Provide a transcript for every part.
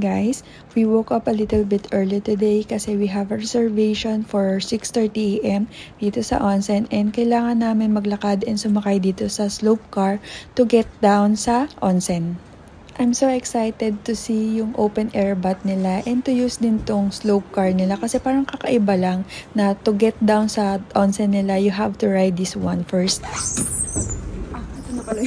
guys. We woke up a little bit early today kasi we have a reservation for 6:30 AM dito sa onsen and kailangan namin maglakad and sumakay dito sa slope car to get down sa onsen. I'm so excited to see yung open air bath nila and to use din tong slope car nila kasi parang kakaiba lang na to get down sa onsen nila, you have to ride this one first. Ito na pala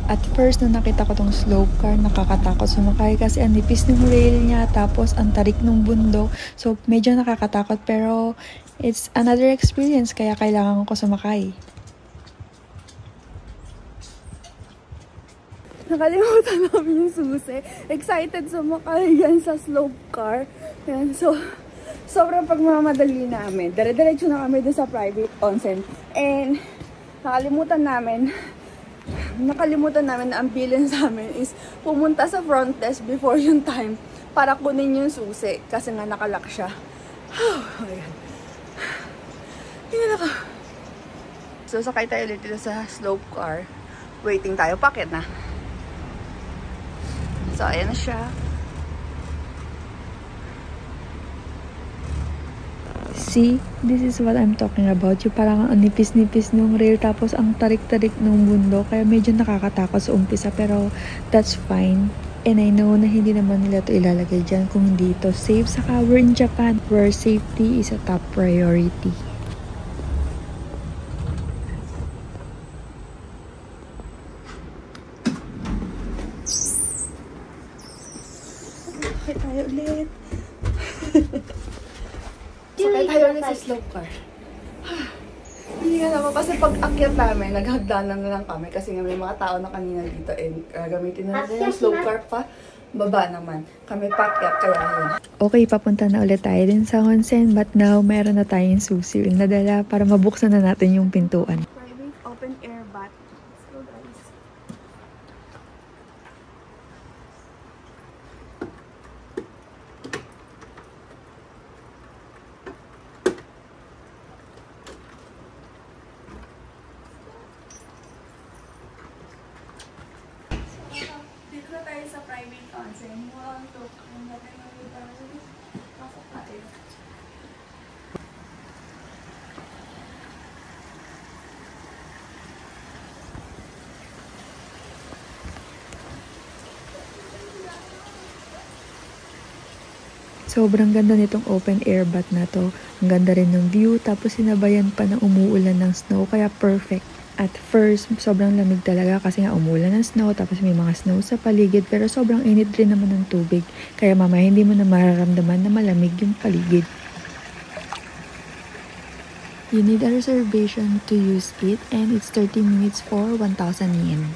At first, na nakita ko tong slope car, nakakatakot sumakay kasi ang nipis ng rail niya tapos ang tarik ng bundok. So, medyo nakakatakot pero it's another experience kaya kailangan ko sumakay. Nakalimutan namin yung susi. Excited sumakay yan sa slope car. Yan, so, sobrang pagmamadali namin. Dire-diretso na kami doon sa private onsen. And, nakalimutan namin na ang bilin sa amin is pumunta sa front desk before yung time para kunin yung susi kasi nga nakalock siya. Oh my God. Tingnan ako. So, sakay tayo ulit dito sa slope car. Waiting tayo. Pakit na. So, ayan na siya. See, this is what I'm talking about. Yung parang ang nipis-nipis nung rail tapos ang tarik-tarik nung bundok. Kaya medyo nakakatakot sa umpisa pero that's fine. And I know na hindi naman nila to ilalagay dyan kung hindi to safe. Saka we're in Japan where safety is a top priority. Sakay tayo ulit. Sakay tayo ulit sa slope car. Hindi nga naman kasi pag akyat namin, naghagdanan na lang kami kasi nga may mga tao na kanina dito and gagamitin na nila yung slope car pa. Baba naman. Kami pakyat kaya yun. Okay, papunta na ulit tayo din sa onsen but now meron na tayong susi na dala para mabuksan na natin yung pintuan. Private open air bath. Let's go guys. Dito na tayo sa private onsen. Wow, ito. Ang natin nakita. Pasok tayo. Sobrang ganda nitong open air bath na to. Ang ganda rin ng view tapos sinabayan pa ng umuulan ng snow kaya perfect. At first, sobrang lamig talaga kasi nga umulan ng snow tapos may mga snow sa paligid pero sobrang init rin naman ng tubig. Kaya mamaya hindi mo na mararamdaman na malamig yung paligid. You need a reservation to use it and it's 30 minutes for 1,000 yen.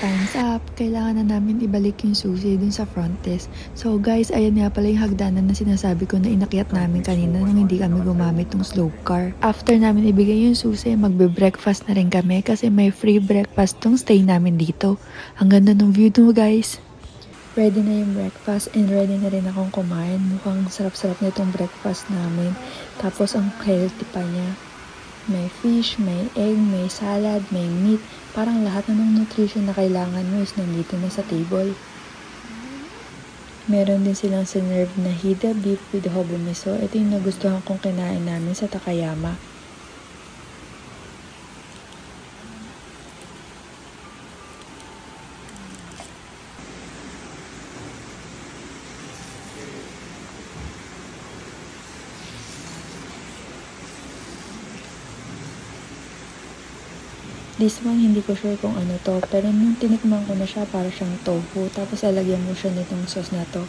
Time's up. Kailangan na namin ibalik yung susi dun sa front desk. So guys, ayan nga pala yung hagdanan na sinasabi ko na inakyat namin kanina nung hindi kami gumamit ng slope car. After namin ibigay yung susi, magbe-breakfast na rin kami kasi may free breakfast tong stay namin dito. Ang ganda ng view dun guys. Ready na yung breakfast and ready na rin akong kumain. Mukhang sarap-sarap na itong breakfast namin. Tapos ang healthy pa niya. May fish, may egg, may salad, may meat. Parang lahat na ng nutrition na kailangan mo is nandito na sa table. Meron din silang sinerve na hida beef with hobo miso. Ito yung nagustuhan kong kinain namin sa Takayama. This one, hindi ko sure kung ano to. Pero nung tinikman ko na siya, para siyang tofu. Tapos lalagyan mo siya nitong sauce na to.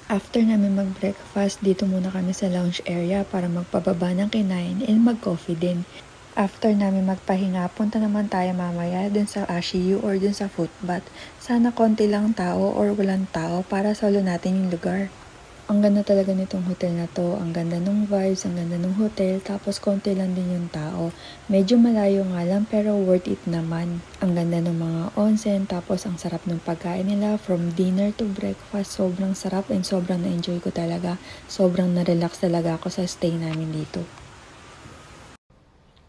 After namin mag-breakfast, dito muna kami sa lounge area para magpababa ng kinain and mag-coffee din. After namin magpahinga, punta naman tayo mamaya dun sa Ashiyu or dun sa footbath. Sana konti lang tao or walang tao para solo natin yung lugar. Ang ganda talaga nitong hotel na to. Ang ganda ng vibes, ang ganda ng hotel, tapos konti lang din yung tao. Medyo malayo nga lang pero worth it naman. Ang ganda ng mga onsen, tapos ang sarap ng pagkain nila from dinner to breakfast. Sobrang sarap and sobrang na-enjoy ko talaga. Sobrang na-relax talaga ako sa stay namin dito.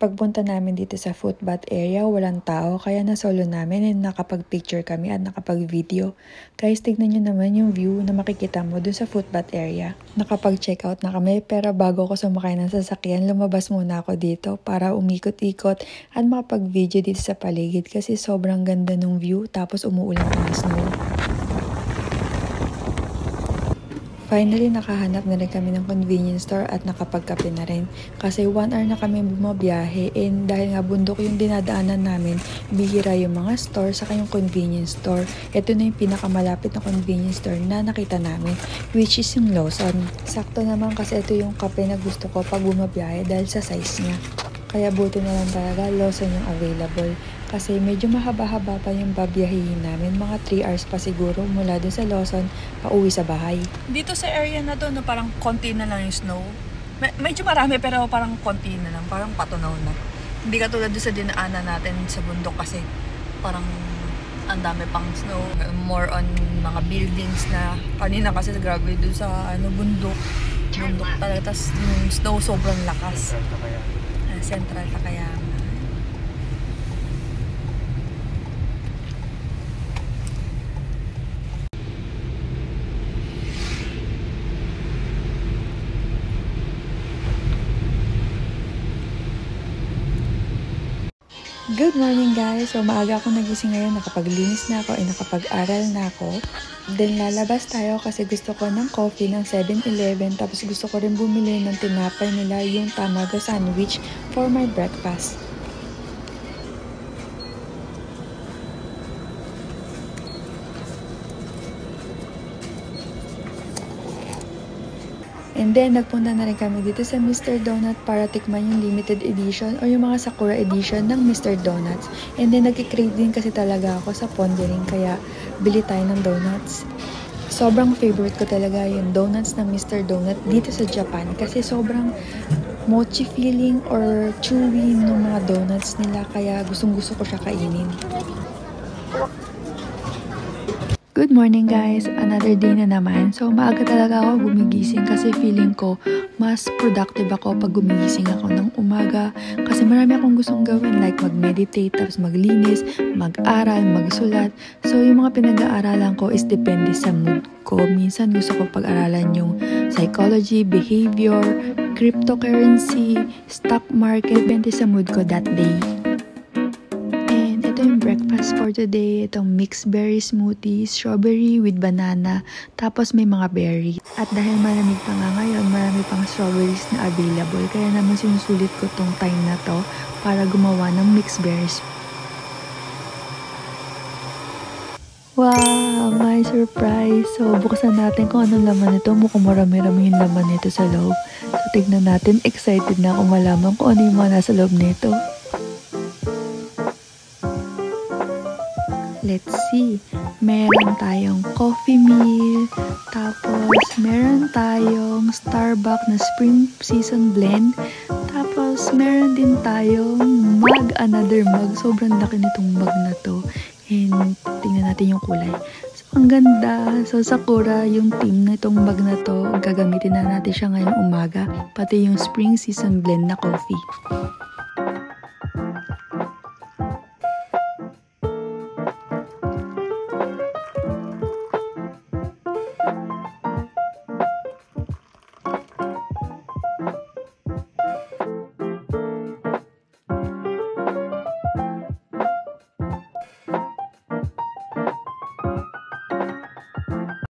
Pagpunta namin dito sa footbath area, walang tao, kaya na-solo namin and nakapag-picture kami at nakapag-video. Guys, tignan nyo naman yung view na makikita mo dun sa footbath area. Nakapag-check out na kami, pero bago ako sumakay ng sasakyan, lumabas muna ako dito para umikot-ikot at makapag-video dito sa paligid kasi sobrang ganda ng view, tapos umuulan pa ng snow. Finally, nakahanap na rin kami ng convenience store at nakapagkape na rin. Kasi 1 hour na kami bumabiyahe and dahil nga bundok yung dinadaanan namin, bihira yung mga store saka yung convenience store. Ito na yung pinakamalapit na convenience store na nakita namin, which is yung Lawson. Sakto naman kasi ito yung kape na gusto ko pag bumabiyahe dahil sa size niya. Kaya buti na lang talaga Lawson yung available. Kasi medyo mahaba-haba pa yung babiyahihin namin. Mga 3 hours pa siguro mula dun sa Lawson pauwi sa bahay. Dito sa area na to, no, parang konti na lang yung snow. Medyo marami pero parang konti na lang. Parang patunaw na. Hindi katulad doon sa dinaanan natin sa bundok kasi parang ang dami pang snow. More on mga buildings na kanina kasi grabe doon sa bundok. Bundok talaga. Tapos yung snow sobrang lakas. Central na kaya. Good morning guys! So maaga ako nagising ngayon, nakapaglinis na ako, nakapag-aral na ako. Then lalabas tayo kasi gusto ko ng coffee ng 7-Eleven, tapos gusto ko rin bumili ng tinapay nila yung tamago sandwich for my breakfast. And then, nagpunta na rin kami dito sa Mr. Donut para tikman yung limited edition o yung mga Sakura edition ng Mr. Donuts. And then, nag-crave din kasi talaga ako sa pondering, kaya bili tayo ng donuts. Sobrang favorite ko talaga yung donuts ng Mr. Donut dito sa Japan kasi sobrang mochi feeling or chewy ng mga donuts nila, kaya gustong-gusto ko siya kainin. Good morning guys! Another day na naman. So maaga talaga ako gumigising kasi feeling ko mas productive ako pag gumigising ako ng umaga kasi marami akong gustong gawin like mag-meditate, tapos maglinis, mag-aral, magsulat. So yung mga pinag-aaralan ko is depende sa mood ko. Minsan gusto ko pag-aralan yung psychology, behavior, cryptocurrency, stock market, depende sa mood ko that day. Ito yung breakfast for today. Itong mixed berry smoothie, strawberry with banana, tapos may mga berry. At dahil malamig pa nga ngayon, marami pang strawberries na available. Kaya naman sinusulit ko tong time na to para gumawa ng mixed berries. Wow! My surprise! So, buksan natin kung anong laman nito. Mukhang marami-rami yung laman nito sa loob. So, tignan natin. Excited na ako malaman kung ano yung mga nasa loob nito. Let's see. Meron tayong coffee meal. Tapos, meron tayong Starbucks na Spring Season Blend. Tapos, meron din tayong mug. Another mug. Sobrang laki nitong mug na to. And, tingnan natin yung kulay. So, ang ganda. So, Sakura, yung team na itong mug na to. Gagamitin na natin siya ngayong umaga. Pati yung Spring Season Blend na coffee.